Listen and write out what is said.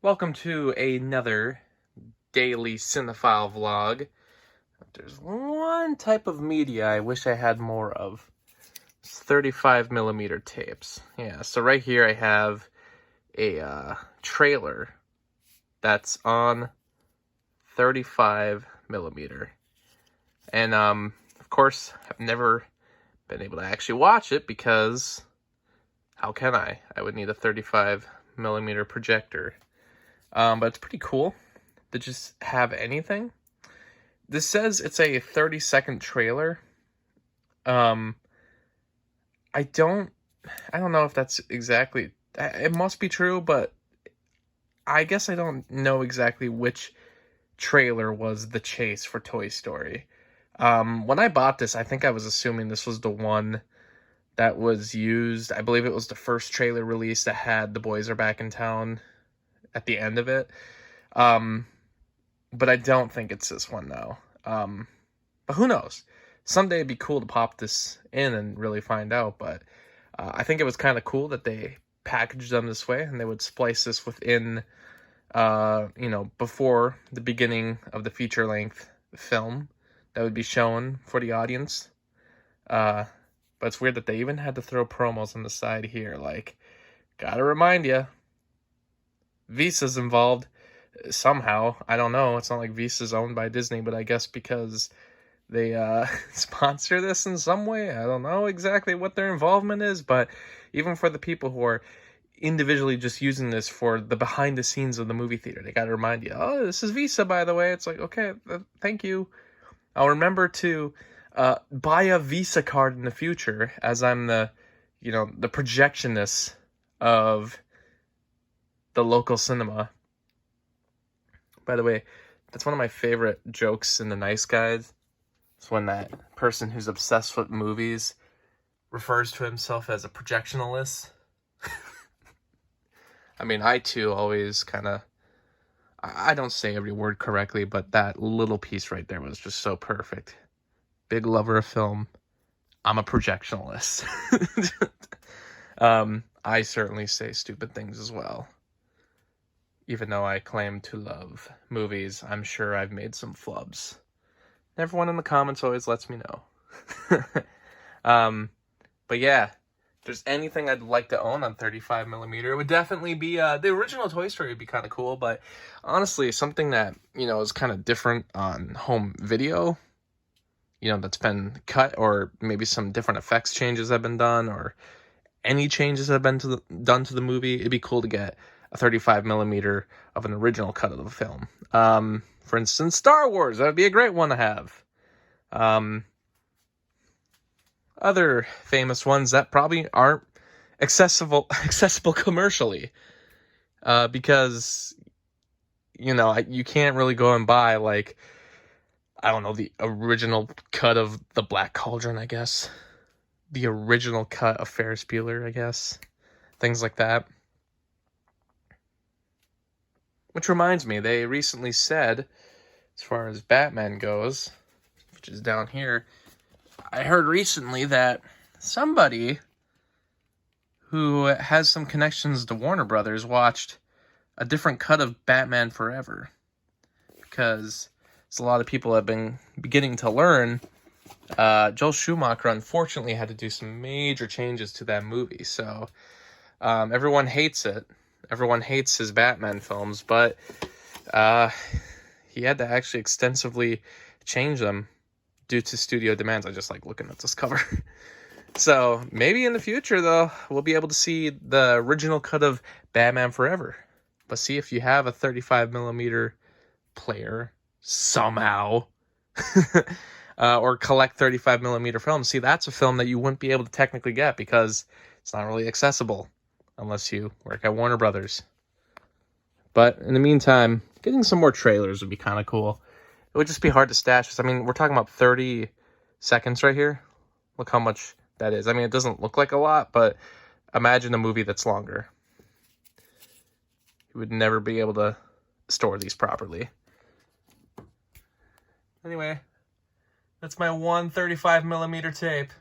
Welcome to another daily cinephile vlog. There's one type of media I wish I had more of. It's 35 millimeter tapes. Yeah, so right here I have a trailer that's on 35 millimeter. And of course, I've never been able to actually watch it because how can I? I would need a 35 millimeter projector. But it's pretty cool to just have anything. This says it's a 30-second trailer. I don't know if that's exactly, it must be true, but I guess I don't know exactly which trailer was the chase for Toy Story. When I bought this, I think I was assuming this was the one that was used. I believe it was the first trailer release that had The Boys Are Back in Town at the end of it. But I don't think it's this one, though. But who knows? Someday it'd be cool to pop this in and really find out, but I think it was kind of cool that they packaged them this way, and they would splice this within, before the beginning of the feature-length film that would be shown for the audience. But it's weird that they even had to throw promos on the side here, like, gotta remind you, Visa's involved somehow. I don't know. It's not like Visa's owned by Disney, but I guess because they sponsor this in some way. I don't know exactly what their involvement is, but even for the people who are individually just using this for the behind the scenes of the movie theater, they got to remind you, oh, this is Visa, by the way. It's like, okay, thank you. I'll remember to buy a Visa card in the future, as I'm the projectionist of the local cinema. By the way, that's one of my favorite jokes in The Nice Guys. It's when that person who's obsessed with movies refers to himself as a projectionalist. I mean, I too always kind of, I don't say every word correctly, but that little piece right there was just so perfect. Big lover of film. I'm a projectionalist. I certainly say stupid things as well. Even though I claim to love movies, I'm sure I've made some flubs. Everyone in the comments always lets me know. But yeah, if there's anything I'd like to own on 35 millimeter, it would definitely be the original Toy Story would be kind of cool. But honestly, something that is kind of different on home video, that's been cut, or maybe some different effects changes have been done, or any changes have been done to the movie. It'd be cool to get a 35 millimeter of an original cut of the film. For instance, Star Wars, that would be a great one to have. Other famous ones that probably aren't accessible commercially, because you can't really go and buy, like, I don't know, the original cut of The Black Cauldron, I guess, the original cut of Ferris Bueller, I guess, things like that. Which reminds me, they recently said, as far as Batman goes, which is down here, I heard recently that somebody who has some connections to Warner Brothers watched a different cut of Batman Forever. Because, as a lot of people have been beginning to learn, Joel Schumacher unfortunately had to do some major changes to that movie. So, everyone hates it. Everyone hates his Batman films, but he had to actually extensively change them due to studio demands. I just like looking at this cover. So maybe in the future, though, we'll be able to see the original cut of Batman Forever. But see, if you have a 35 millimeter player somehow, or collect 35 millimeter films, see, that's a film that you wouldn't be able to technically get because it's not really accessible unless you work at Warner Brothers. But in the meantime, getting some more trailers would be kind of cool. It would just be hard to stash. I mean, we're talking about 30 seconds right here. Look how much that is. I mean, it doesn't look like a lot, but imagine a movie that's longer. You would never be able to store these properly. Anyway, that's my 135 millimeter tape.